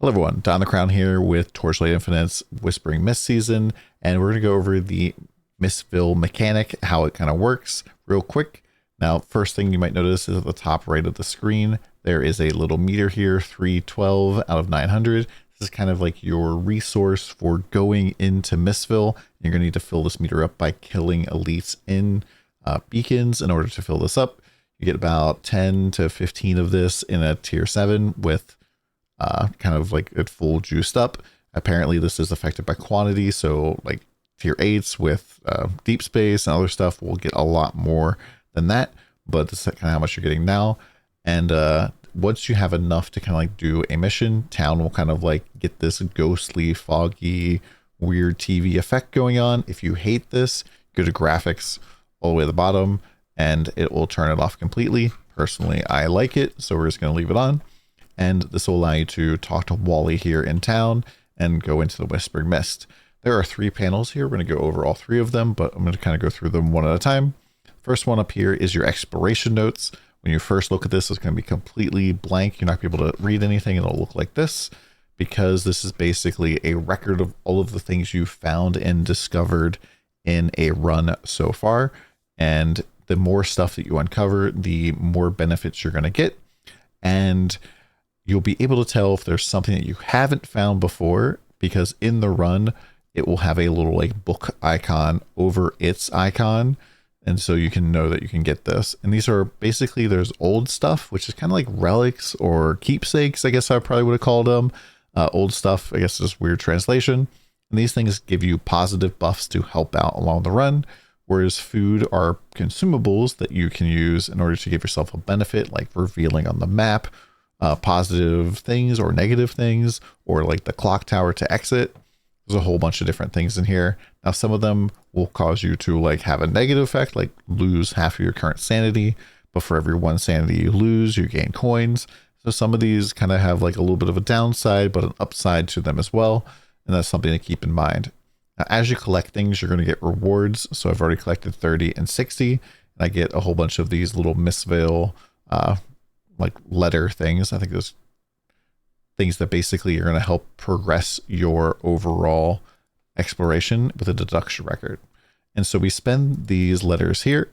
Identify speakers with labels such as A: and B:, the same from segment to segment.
A: Hello everyone, DonTheCrown here with Torchlight Infinite's Whispering Mist season, and we're going to go over the Mistville Mechanic, how it kind of works real quick. Now, first thing you might notice is at the top right of the screen, there is a little meter here, 312 out of 900. This is kind of like your resource for going into Mistville. You're going to need to fill this meter up by killing elites in beacons in order to fill this up. You get about 10 to 15 of this in a tier 7 with kind of like it full juiced up. Apparently this is affected by quantity, so like tier 8s with deep space and other stuff will get a lot more than that, but this is kind of how much you're getting now. And once you have enough to kind of like do a mission, town will kind of like get this ghostly, foggy, weird TV effect going on. If you hate this, go to graphics all the way to the bottom and it will turn it off completely. Personally, I like it, so we're just going to leave it on. And this will allow you to talk to Wally here in town and go into the Whispering Mist. There are 3 panels here. We're going to go over all 3 of them, but I'm going to kind of go through them one at a time. First one up here is your exploration notes. When you first look at this, it's going to be completely blank. You're not going to be able to read anything. It'll look like this because this is basically a record of all of the things you found and discovered in a run so far. And the more stuff that you uncover, the more benefits you're going to get. And you'll be able to tell if there's something that you haven't found before, because in the run, it will have a little like book icon over its icon. And so you can know that you can get this. And these are basically, there's old stuff, which is kind of like relics or keepsakes, I guess I probably would have called them. Old stuff, I guess is weird translation. And these things give you positive buffs to help out along the run. Whereas food are consumables that you can use in order to give yourself a benefit, like revealing on the map, positive things or negative things, or like the clock tower to exit. There's a whole bunch of different things in here. Now, some of them will cause you to like have a negative effect, like lose half of your current sanity, but for every 1 sanity you lose, you gain coins. So some of these kind of have like a little bit of a downside, but an upside to them as well. And that's something to keep in mind. Now, as you collect things, you're going to get rewards. So I've already collected 30 and 60, and I get a whole bunch of these little Mistville, like letter things. I think there's things that basically are going to help progress your overall exploration with a deduction record. And so we spend these letters here,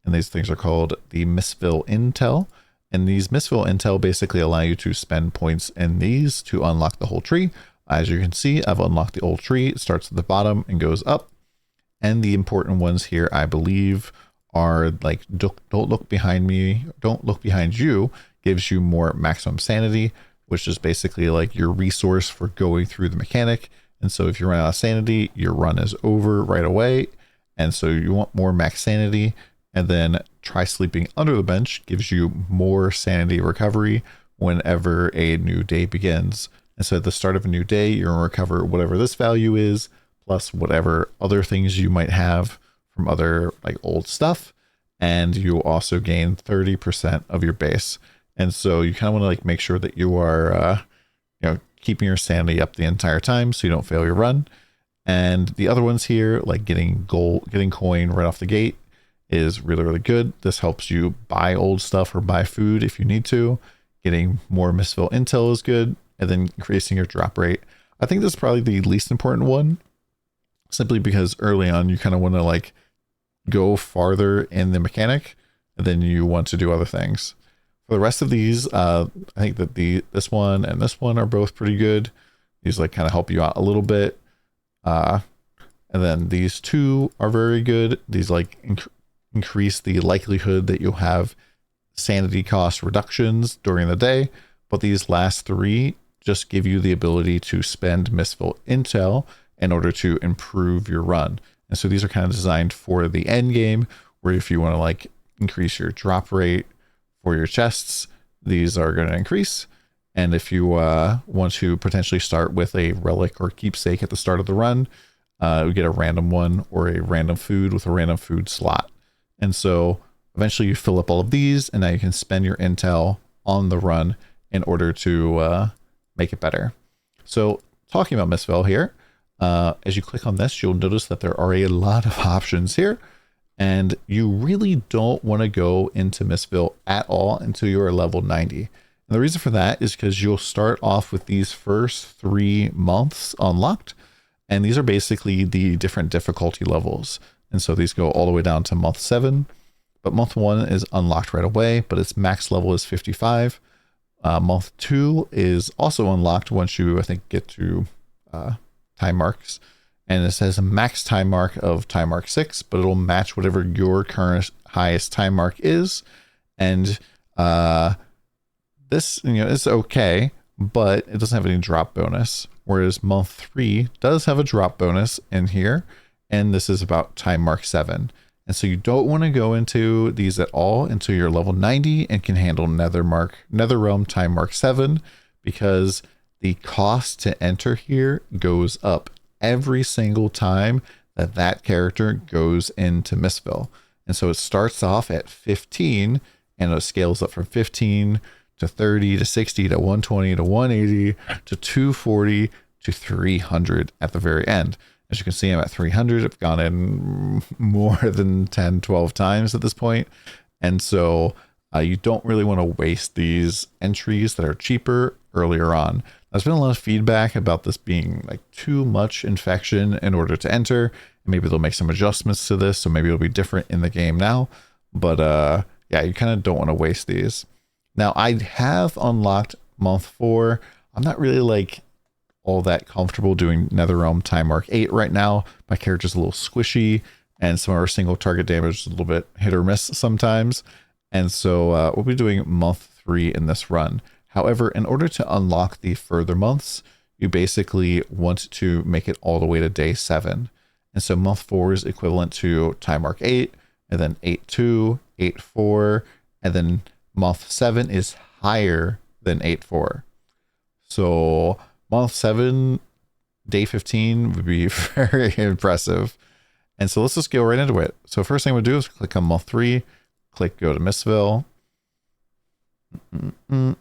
A: and these things are called the Mistville Intel. And these Mistville Intel basically allow you to spend points in these to unlock the whole tree. As you can see, I've unlocked the old tree. It starts at the bottom and goes up. And the important ones here, I believe, are like don't look behind me, don't look behind you, gives you more maximum sanity, which is basically like your resource for going through the mechanic. And so if you run out of sanity, your run is over right away. And so you want more max sanity. And then try sleeping under the bench gives you more sanity recovery whenever a new day begins. And so at the start of a new day, you're going to recover whatever this value is, plus whatever other things you might have from other like old stuff. And you also gain 30% of your base. And so you kind of want to like make sure that you are, keeping your sanity up the entire time so you don't fail your run. And the other ones here, like getting coin right off the gate, is really, really good. This helps you buy old stuff or buy food if you need to. Getting more Mistville Intel is good, and then increasing your drop rate. I think this is probably the least important one, simply because early on you kind of want to like go farther in the mechanic, and then you want to do other things. For the rest of these, I think that this one and this one are both pretty good. These like kind of help you out a little bit. And then these 2 are very good. These like increase the likelihood that you'll have sanity cost reductions during the day. But these last 3 just give you the ability to spend Mistville Intel in order to improve your run. And so these are kind of designed for the end game, where if you want to like increase your drop rate for your chests, these are going to increase. And if you want to potentially start with a relic or keepsake at the start of the run, we get a random one or a random food with a random food slot. And so eventually you fill up all of these, and now you can spend your intel on the run in order to make it better. So talking about Mistville here, as you click on this, you'll notice that there are a lot of options here. And you really don't want to go into Mistville at all until you're level 90. And And the reason for that is because you'll start off with these first 3 months unlocked, and these are basically the different difficulty levels. And so these go all the way down to month 7, but month 1 is unlocked right away, but its max level is 55. Month 2 is also unlocked once you, I think, get to time marks. And it says a max time mark of time mark 6, but it'll match whatever your current highest time mark is. And this, is okay, but it doesn't have any drop bonus. Whereas month 3 does have a drop bonus in here, and this is about time mark 7. And so you don't want to go into these at all until you're level 90 and can handle Netherrealm time mark 7, because the cost to enter here goes up every single time that character goes into Mistville. And so it starts off at 15 and it scales up from 15 to 30 to 60 to 120 to 180 to 240 to 300 at the very end. As you can see, I'm at 300. I've gone in more than 10, 12 times at this point. And so you don't really want to waste these entries that are cheaper earlier on. There's been a lot of feedback about this being like too much infection in order to enter. Maybe they'll make some adjustments to this, so maybe it'll be different in the game now. But yeah, you kind of don't want to waste these. Now, I have unlocked month 4. I'm not really like all that comfortable doing Netherrealm time mark 8 right now. My character's a little squishy, and some of our single target damage is a little bit hit or miss sometimes. And so we'll be doing month 3 in this run. However, in order to unlock the further months, you basically want to make it all the way to day 7. And so month 4 is equivalent to time mark 8, and then 8-2, 8-4, and then month 7 is higher than 8-4. So month 7, day 15 would be very impressive. And so let's just go right into it. So first thing we'll do is click on month 3, click go to Mistville. And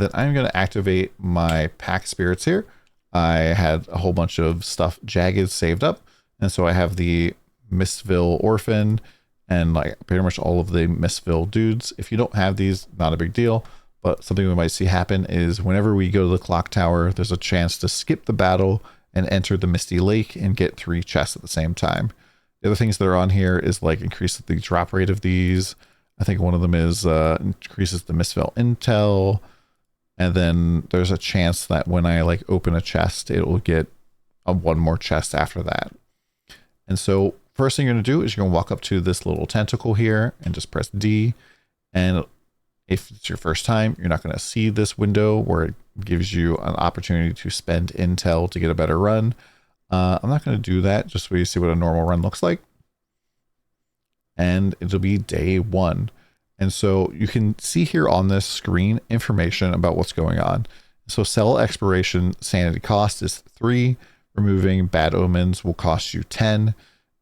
A: then I'm going to activate my pack spirits here. I had a whole bunch of stuff jagged saved up. And so I have the Mistville Orphan and like pretty much all of the Mistville dudes. If you don't have these, not a big deal. But something we might see happen is whenever we go to the clock tower, there's a chance to skip the battle and enter the Misty Lake and get 3 chests at the same time. The other things that are on here is like increase the drop rate of these. I think one of them is increases the Mistville intel. And then there's a chance that when I like open a chest, it will get one more chest after that. And so first thing you're going to do is you're going to walk up to this little tentacle here and just press D. And if it's your first time, you're not going to see this window where it gives you an opportunity to spend intel to get a better run. I'm not going to do that just so you see what a normal run looks like. And it'll be day 1. And so you can see here on this screen information about what's going on. So cell expiration sanity cost is 3. Removing bad omens will cost you 10.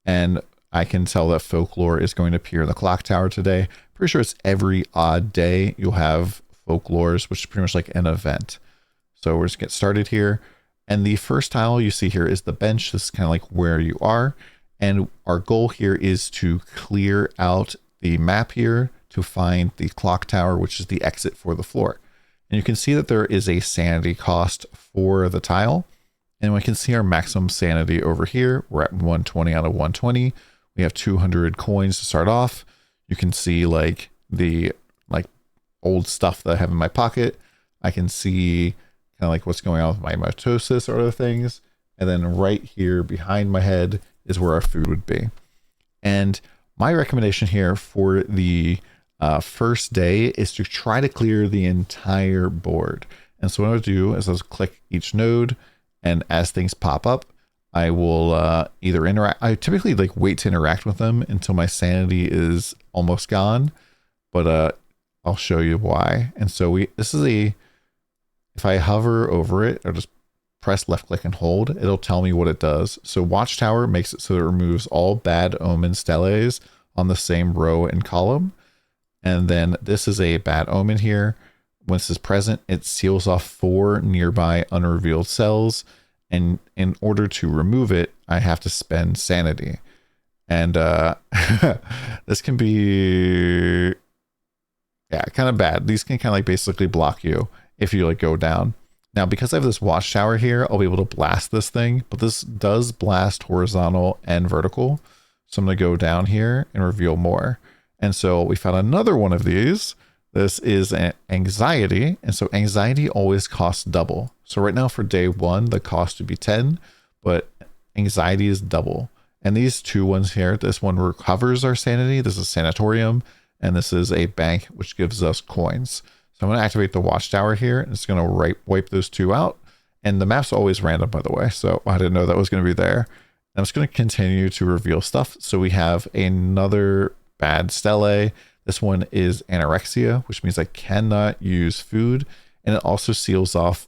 A: And I can tell that folklore is going to appear in the clock tower today. Pretty sure it's every odd day you'll have folklores, which is pretty much like an event. So we're just get started here. And the first tile you see here is the bench. This is kind of like where you are. And our goal here is to clear out the map here to find the clock tower, which is the exit for the floor. And you can see that there is a sanity cost for the tile. And we can see our maximum sanity over here. We're at 120 out of 120. We have 200 coins to start off. You can see like the old stuff that I have in my pocket. I can see kind of like what's going on with my mitosis or other things. And then right here behind my head is where our food would be. And my recommendation here for the first day is to try to clear the entire board. And so what I'll do is I'll click each node, and as things pop up, I will either interact. I typically like wait to interact with them until my sanity is almost gone, but I'll show you why. And so this is if I hover over it or just press left click and hold, it'll tell me what it does. So Watchtower makes it so it removes all bad omen steles on the same row and column. And then this is a bad omen here. Once it's present, it seals off 4 nearby unrevealed cells. And in order to remove it, I have to spend sanity. And this can be Yeah, kind of bad. These can kind of like basically block you if you like go down. Now, because I have this watchtower here, I'll be able to blast this thing, but this does blast horizontal and vertical. So I'm going to go down here and reveal more. And so we found another one of these. This is an anxiety. And so anxiety always costs double. So right now for day 1, the cost would be 10, but anxiety is double. And these two ones here, this one recovers our sanity. This is sanatorium. And this is a bank, which gives us coins. So I'm going to activate the watchtower here, and it's going to wipe those two out. And the map's always random, by the way, so I didn't know that was going to be there. I'm just going to continue to reveal stuff. So we have another bad stele. This one is anorexia, which means I cannot use food, and it also seals off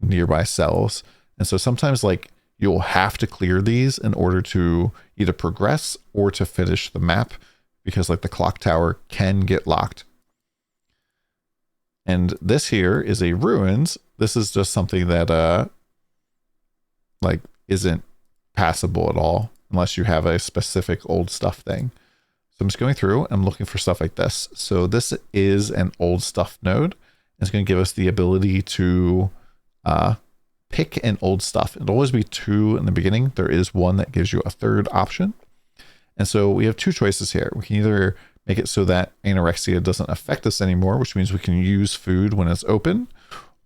A: nearby cells. And so sometimes like you'll have to clear these in order to either progress or to finish the map, because like the clock tower can get locked. And this here is a ruins. This is just something that like isn't passable at all unless you have a specific old stuff thing. So I'm just going through, I'm looking for stuff like this. So this is an old stuff node. It's going to give us the ability to pick an old stuff. It'll always be 2 in the beginning. There is one that gives you a 3rd option. And so we have 2 choices here. We can either make it so that anorexia doesn't affect us anymore, which means we can use food when it's open,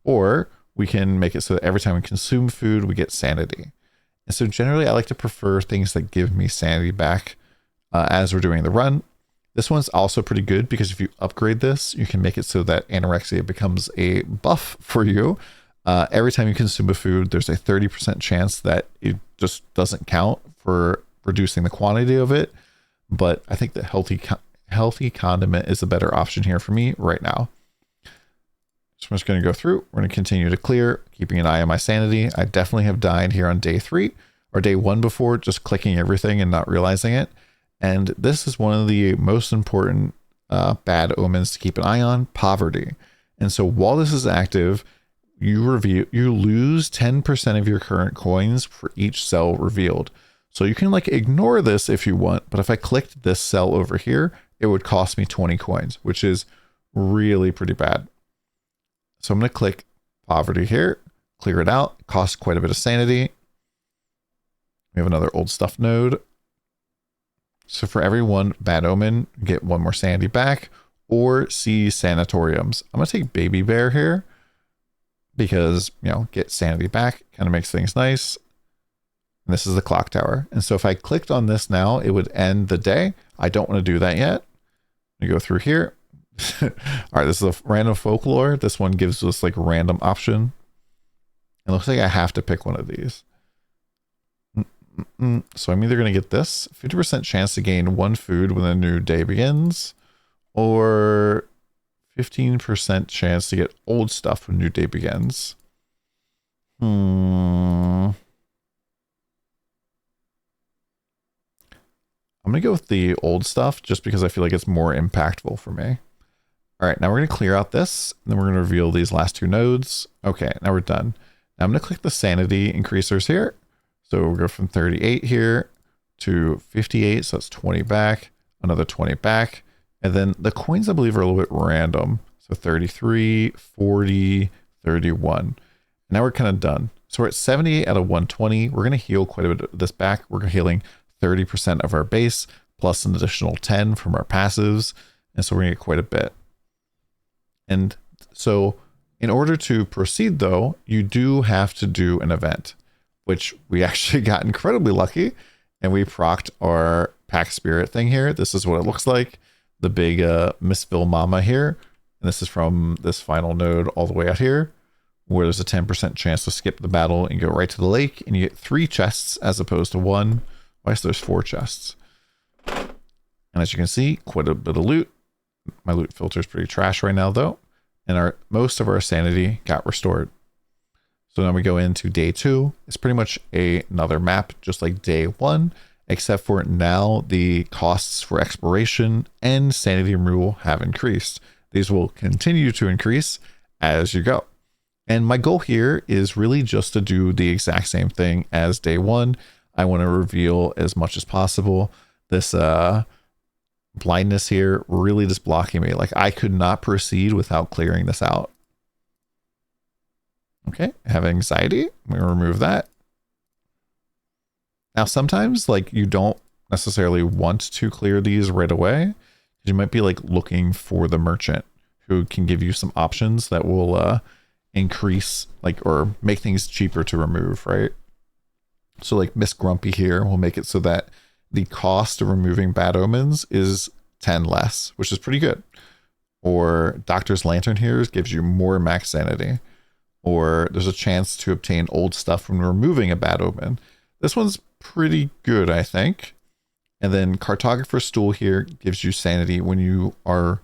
A: or we can make it so that every time we consume food, we get sanity. And so generally I like to prefer things that give me sanity back as we're doing the run. This one's also pretty good because if you upgrade this, you can make it so that anorexia becomes a buff for you. Every time you consume a food, there's a 30% chance that it just doesn't count for reducing the quantity of it. But I think the healthy condiment is a better option here for me right now. So I'm just going to go through. We're going to continue to clear, keeping an eye on my sanity. I definitely have died here on day 3 or day 1 before, just clicking everything and not realizing it. And this is one of the most important bad omens to keep an eye on: poverty. And so while this is active, you lose 10% of your current coins for each cell revealed. So you can like ignore this if you want, but if I clicked this cell over here, it would cost me 20 coins, which is really pretty bad. So I'm going to click poverty here, clear it out. It costs quite a bit of sanity. We have another old stuff node. So for every one bad omen, get 1 more sanity back, or see sanatoriums. I'm going to take baby bear here because, you know, get sanity back kind of makes things nice. And this is the clock tower. And so if I clicked on this now, it would end the day. I don't want to do that yet. We go through here. All right, this is a random folklore. This one gives us like a random option. It looks like I have to pick one of these. So I'm either going to get this 50% chance to gain 1 food when a new day begins, or 15% chance to get old stuff when new day begins. I'm going to go with the old stuff just because I feel like it's more impactful for me. All right, now we're going to clear out this, and then we're going to reveal these last 2 nodes. Okay, now we're done. Now I'm going to click the sanity increasers here. So we'll go from 38 here to 58. So that's 20 back, another 20 back. And then the coins, I believe, are a little bit random. So 33, 40, 31. Now we're kind of done. So we're at 78 out of 120. We're going to heal quite a bit of this back. We're healing 30% of our base plus an additional 10 from our passives. And so we're going to get quite a bit. And so in order to proceed, though, you do have to do an event, which we actually got incredibly lucky, and we procced our pack spirit thing here. This is what it looks like, the big Mistville Mama here. And this is from this final node all the way out here, where there's a 10% chance to skip the battle and go right to the lake, and you get 3 chests as opposed to 1. Why is there's 4 chests? And as you can see, quite a bit of loot. My loot filter is pretty trash right now, though. And most of our sanity got restored. So now we go into day 2. It's pretty much another map, just like day 1, except for now the costs for exploration and sanity removal have increased. These will continue to increase as you go. And my goal here is really just to do the exact same thing as day 1. I want to reveal as much as possible. This blindness here really just blocking me. Like I could not proceed without clearing this out. Okay, I have anxiety. We remove that. Now, sometimes like you don't necessarily want to clear these right away. You might be like looking for the merchant who can give you some options that will increase like or make things cheaper to remove, right? So like Miss Grumpy here will make it so that the cost of removing bad omens is 10 less, which is pretty good. Or Doctor's Lantern here gives you more max sanity. Or there's a chance to obtain old stuff when removing a bad omen. This one's pretty good, I think. And then Cartographer's Stool here gives you sanity when you are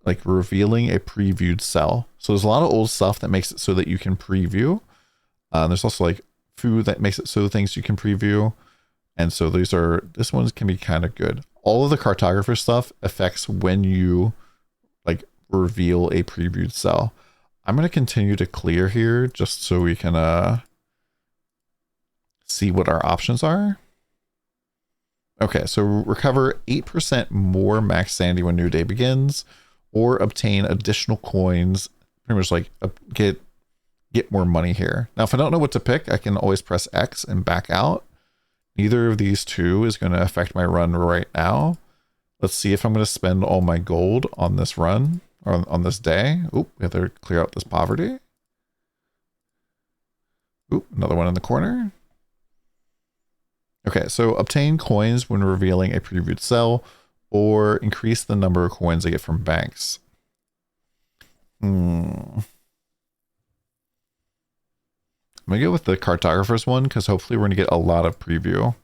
A: like revealing a previewed cell. So there's a lot of old stuff that makes it so that you can preview. There's also like food that makes it so things you can preview. And so this one can be kind of good. All of the Cartographer stuff affects when you like reveal a previewed cell. I'm going to continue to clear here just so we can see what our options are. Okay, so recover 8% more max sanity when new day begins, or obtain additional coins, pretty much like get more money here. Now, if I don't know what to pick, I can always press X and back out. Neither of these two is going to affect my run right now. Let's see if I'm going to spend all my gold on this run, or on this day. Oop, we have to clear out this poverty. Oop, another one in the corner. Okay, so obtain coins when revealing a previewed cell, or increase the number of coins I get from banks. I'm gonna go with the Cartographer's one because hopefully we're gonna get a lot of preview.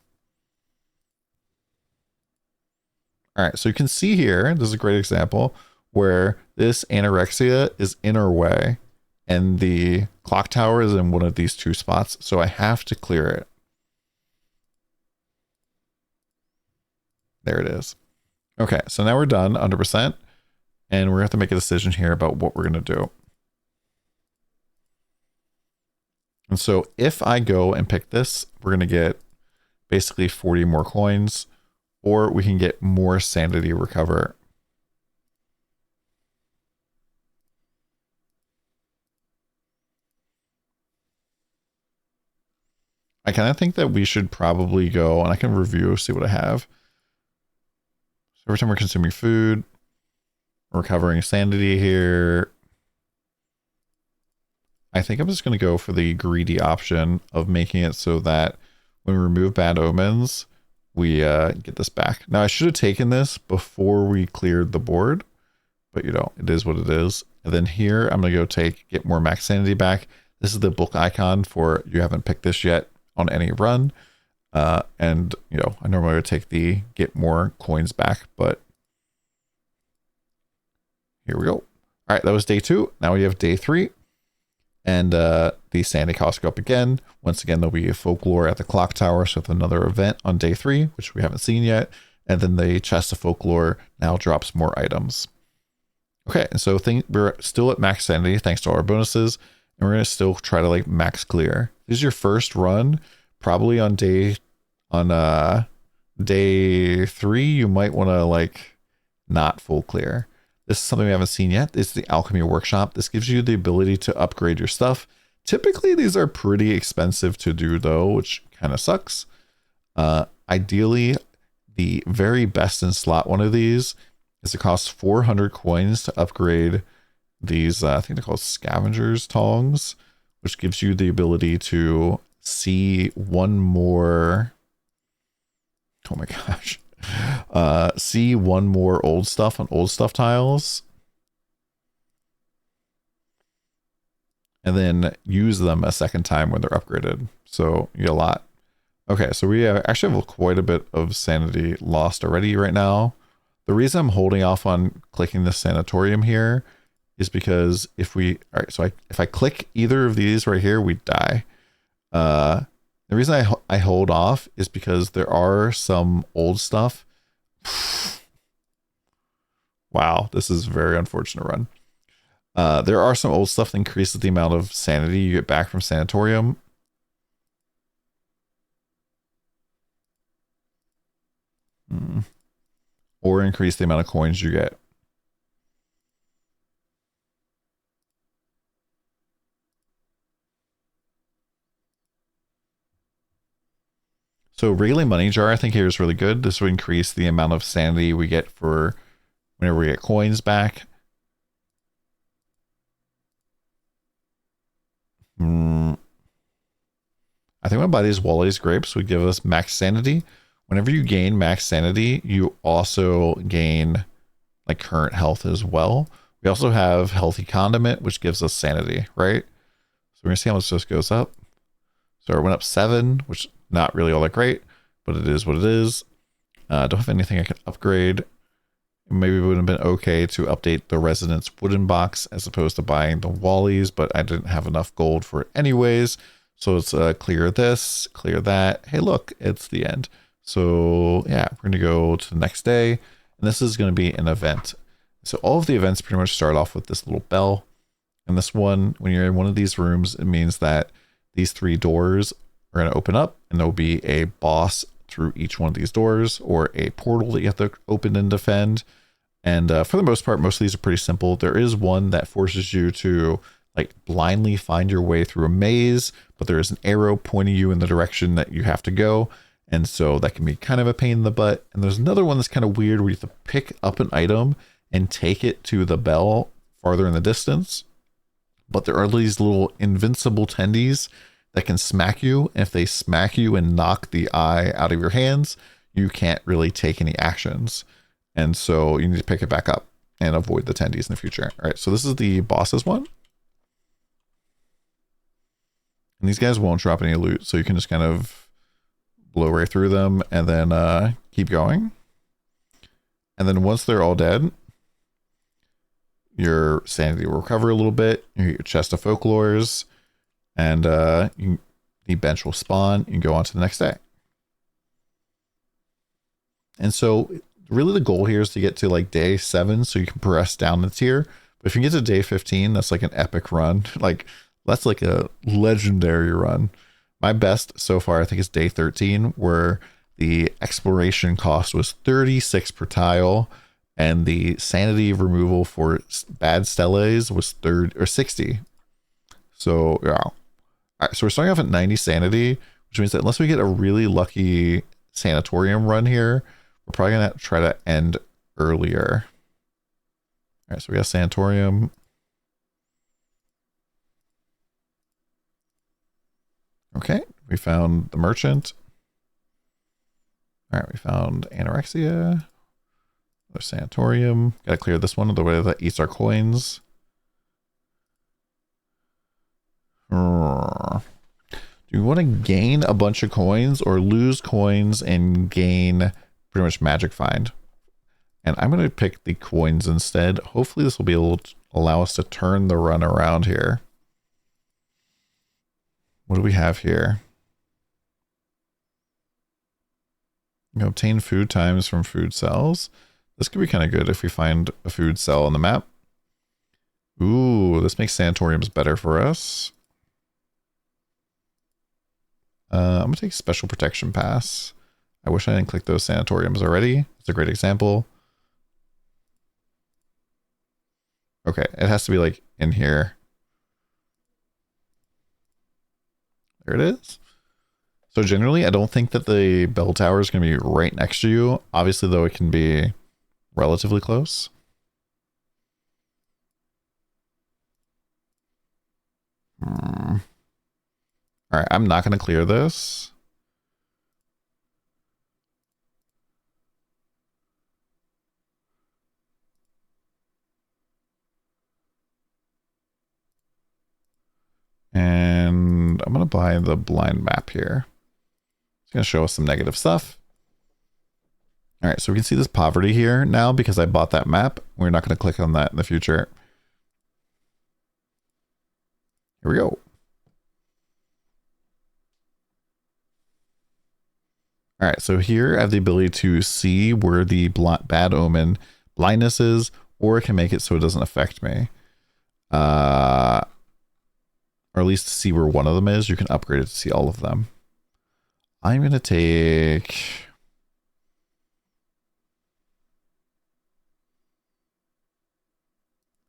A: All right, so you can see here, this is a great example where this anorexia is in our way and the clock tower is in one of these two spots. So I have to clear it. There it is. Okay, so now we're done 100%. And we're gonna have to make a decision here about what we're gonna do. And so if I go and pick this, we're gonna get basically 40 more coins, or we can get more sanity recover. I kind of think that we should probably go, and I can review, see what I have. So every time we're consuming food, we're recovering sanity here. I think I'm just going to go for the greedy option of making it so that when we remove bad omens, we get this back. Now, I should have taken this before we cleared the board, but you know, it is what it is. And then here, I'm going to go get more max sanity back. This is the book icon for you haven't picked this yet on any run. And you know, I normally would take the get more coins back, but here we go. All right, that was day 2. Now we have day 3. And the sanity costs go up again. Once again, there'll be a folklore at the clock tower. So with another event on day 3, which we haven't seen yet. And then the chest of folklore now drops more items. Okay, and so we're still at max sanity thanks to our bonuses. And we're going to still try to like max clear. This is your first run. Probably on day 3, you might want to like not full clear. This is something we haven't seen yet. It's the Alchemy Workshop. This gives you the ability to upgrade your stuff. Typically, these are pretty expensive to do though, which kind of sucks. Ideally, the very best in slot one of these is it costs 400 coins to upgrade these, I think they're called Scavengers Tongs, which gives you the ability to see one more, oh my gosh, see one more old stuff on old stuff tiles, and then use them a second time when they're upgraded. So you get a lot. Okay, so we actually have quite a bit of sanity lost already right now. The reason I'm holding off on clicking the sanatorium here is because if I click either of these right here, we die. The reason I hold off is because there are some old stuff. Wow, this is a very unfortunate run. There are some old stuff that increases the amount of sanity you get back from sanatorium. or increase the amount of coins you get. So Wriggling Money Jar, I think here is really good. This will increase the amount of sanity we get for whenever we get coins back. I think I'm gonna buy these Wally's grapes would give us max sanity. Whenever you gain max sanity, you also gain like current health as well. We also have healthy condiment, which gives us sanity, right? So we're gonna see how much this goes up. So it went up 7, which not really all that great, but it is what it is. Don't have anything I can upgrade. Maybe it would have been okay to update the Residence Wooden Box as opposed to buying the Wally's, but I didn't have enough gold for it anyways. So let's clear this, clear that. Hey, look, it's the end. So yeah, we're going to go to the next day, and this is going to be an event. So all of the events pretty much start off with this little bell. And this one, when you're in one of these rooms, it means that these 3 doors are going to open up, and there'll be a boss through each one of these doors, or a portal that you have to open and defend. And for the most part, most of these are pretty simple. There is one that forces you to like blindly find your way through a maze, but there is an arrow pointing you in the direction that you have to go. And so that can be kind of a pain in the butt. And there's another one that's kind of weird where you have to pick up an item and take it to the bell farther in the distance. But there are these little invincible tendies that can smack you. And if they smack you and knock the eye out of your hands, you can't really take any actions. And so you need to pick it back up and avoid the tendies in the future. All right, so this is the bosses one. And these guys won't drop any loot, so you can just kind of blow right through them and then keep going. And then once they're all dead, your sanity will recover a little bit. You get your chest of folklores, and the bench will spawn. You can go on to the next day. And so really the goal here is to get to like day 7 so you can progress down the tier. But if you get to day 15, that's like an epic run. Like that's like a legendary run. My best so far, I think, is day 13, where the exploration cost was 36 per tile, and the sanity removal for bad steles was 60. So yeah. All right, so we're starting off at 90 sanity, which means that unless we get a really lucky sanatorium run here, we're probably gonna try to end earlier. All right, so we got sanatorium. Okay, we found the merchant. All right, we found anorexia. Another sanatorium. Gotta clear this one, the way that eats our coins. Do we want to gain a bunch of coins or lose coins and gain pretty much magic find? And I'm going to pick the coins instead. Hopefully this will be able to allow us to turn the run around here. What do we have here? You can obtain food times from food cells. This could be kind of good if we find a food cell on the map. Ooh, this makes sanatoriums better for us. I'm going to take Special Protection Pass. I wish I didn't click those sanatoriums already. It's a great example. Okay, it has to be like in here. There it is. So generally, I don't think that the bell tower is going to be right next to you. Obviously, though, it can be relatively close. All right, I'm not going to clear this. And I'm going to buy the blind map here. It's going to show us some negative stuff. All right, so we can see this poverty here now because I bought that map. We're not going to click on that in the future. Here we go. All right, so here I have the ability to see where the bad omen blindness is, or it can make it so it doesn't affect me. Or at least see where one of them is. You can upgrade it to see all of them. I'm going to take...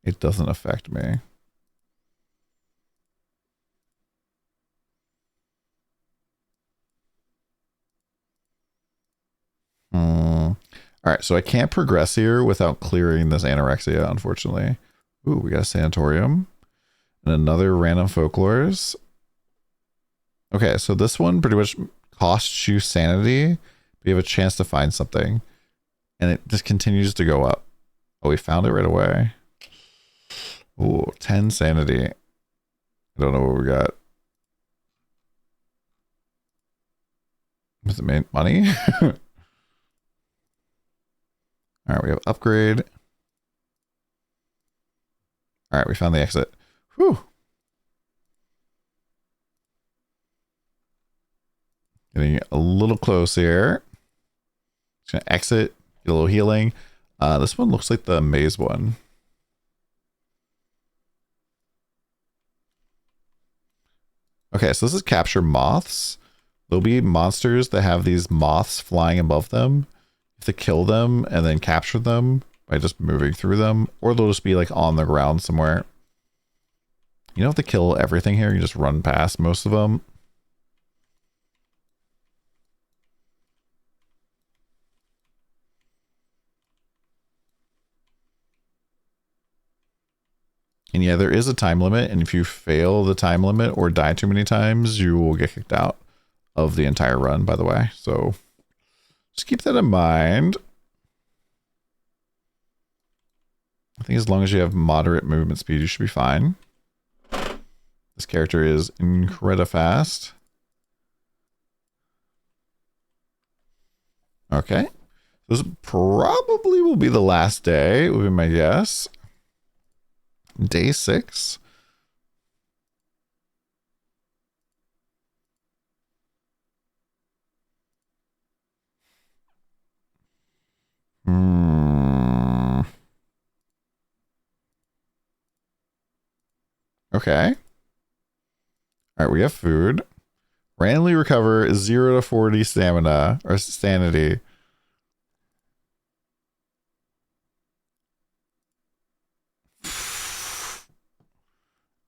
A: It doesn't affect me. All right, so I can't progress here without clearing this anorexia, unfortunately. Ooh, we got a sanatorium and another random folklores. Okay, so this one pretty much costs you sanity, but you have a chance to find something. And it just continues to go up. Oh, we found it right away. Ooh, 10 sanity. I don't know what we got. Does it make money? All right, we have upgrade. All right, we found the exit. Whew. Getting a little close here. Just gonna exit, get a little healing. This one looks like the maze one. Okay, so this is capture moths. There'll be monsters that have these moths flying above them. You have to kill them and then capture them by just moving through them, or they'll just be like on the ground somewhere. You don't have to kill everything here. You just run past most of them. And yeah, there is a time limit, and if you fail the time limit or die too many times, you will get kicked out of the entire run, by the way. So just keep that in mind. I think as long as you have moderate movement speed, you should be fine. This character is incredibly fast. Okay. This probably will be the last day, would be my guess. Day 6. Okay. All right, we have food. Randomly recover 0 to 40 stamina or sanity.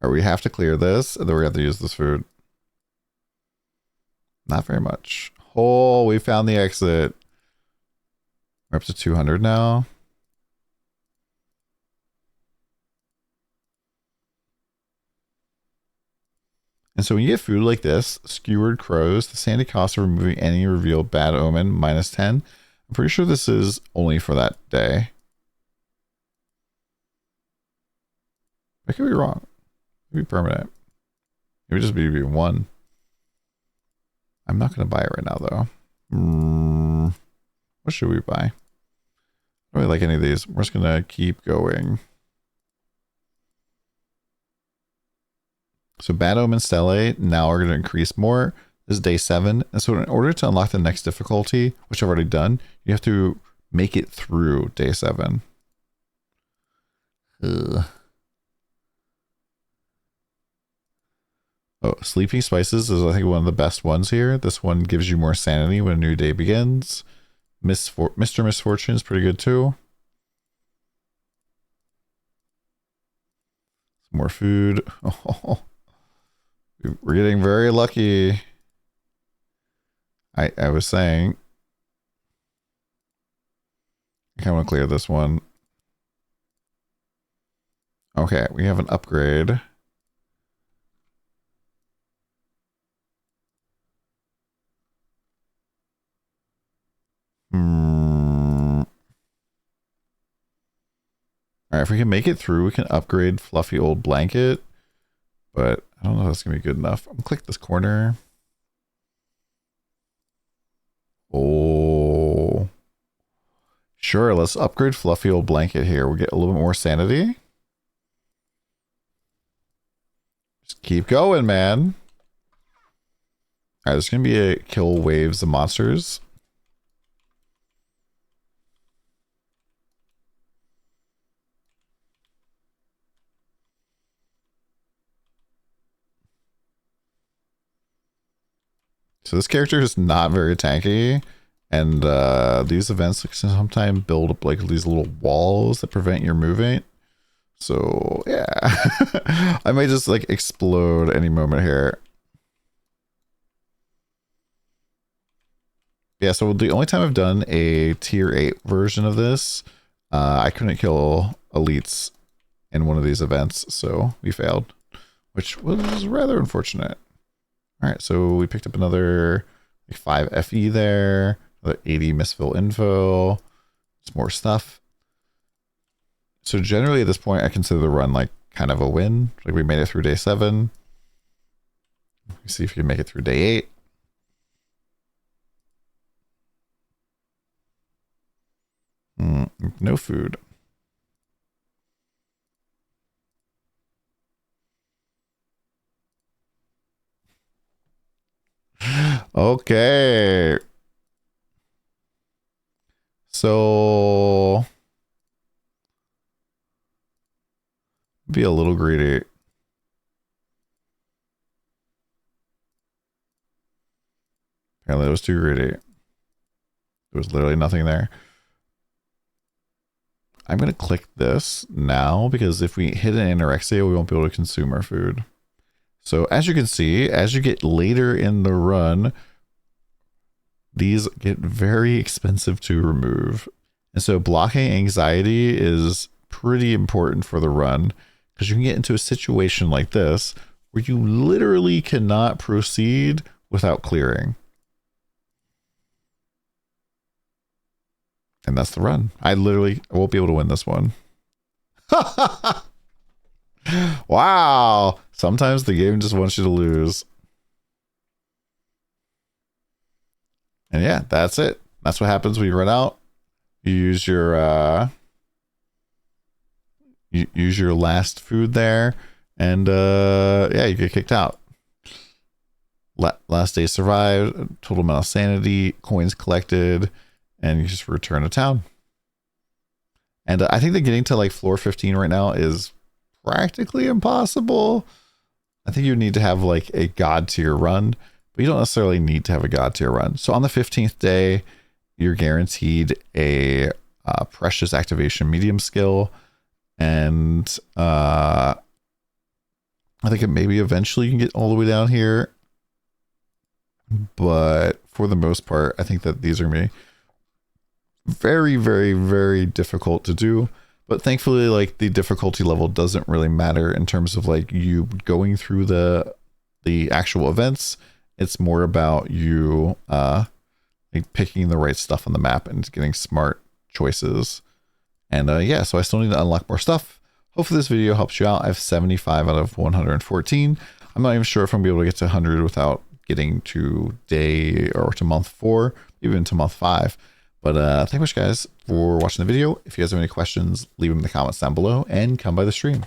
A: Or we have to clear this, and then we have to use this food. Not very much. Oh, we found the exit. We're up to 200 now. And so when you get food like this, skewered crows, the sanity cost of removing any revealed bad omen, -10. I'm pretty sure this is only for that day. I could be wrong. Maybe permanent. Maybe just be 1. I'm not going to buy it right now, though. What should we buy? I don't really like any of these. We're just going to keep going. So Bad Omen Stellate now are going to increase more. This is day 7. And so in order to unlock the next difficulty, which I've already done, you have to make it through day 7. Ugh. Oh, Sleeping Spices is, I think, one of the best ones here. This one gives you more sanity when a new day begins. Mr. Misfortune is pretty good too. Some more food. Oh, we're getting very lucky. I was saying. I kind of want to clear this one. Okay, we have an upgrade. All right, if we can make it through, we can upgrade Fluffy Old Blanket. But I don't know if that's going to be good enough. I'm going to click this corner. Oh. Sure, let's upgrade Fluffy Old Blanket here. We'll get a little bit more sanity. Just keep going, man. All right, there's going to be a kill waves of monsters. So this character is not very tanky, and these events sometimes build up like these little walls that prevent your movement. So yeah, I might just like explode any moment here. Yeah, so the only time I've done a tier 8 version of this, I couldn't kill elites in one of these events, so we failed, which was rather unfortunate. All right, so we picked up another like 5 FE there, another 80 Mistville info, some more stuff. So generally at this point, I consider the run like kind of a win. Like we made it through day 7. Let's see if we can make it through day 8. No food. Okay. So be a little greedy. Apparently it was too greedy. There was literally nothing there. I'm going to click this now because if we hit an anorexia, we won't be able to consume our food. So as you can see, as you get later in the run, these get very expensive to remove. And so blocking anxiety is pretty important for the run because you can get into a situation like this where you literally cannot proceed without clearing. And that's the run. I won't be able to win this one. Wow. Sometimes the game just wants you to lose. And yeah, that's it. That's what happens when you run out. You use your use your last food there, and yeah, you get kicked out. Last day survived, total amount of sanity, coins collected, and you just return to town. And I think that getting to like floor 15 right now is practically impossible. I think you need to have like a god tier run, but you don't necessarily need to have a god tier run. So on the 15th day, you're guaranteed a precious activation medium skill. And I think it maybe eventually you can get all the way down here. But for the most part, I think that these are me very, very, very difficult to do. But thankfully, like the difficulty level doesn't really matter in terms of like you going through the actual events. It's more about you like picking the right stuff on the map and getting smart choices. And yeah, so I still need to unlock more stuff. Hopefully this video helps you out. I have 75 out of 114. I'm not even sure if I'm gonna be able to get to 100 without getting to day or to month 4, even to month 5. But thank you much guys for watching the video. If you guys have any questions, leave them in the comments down below and come by the stream.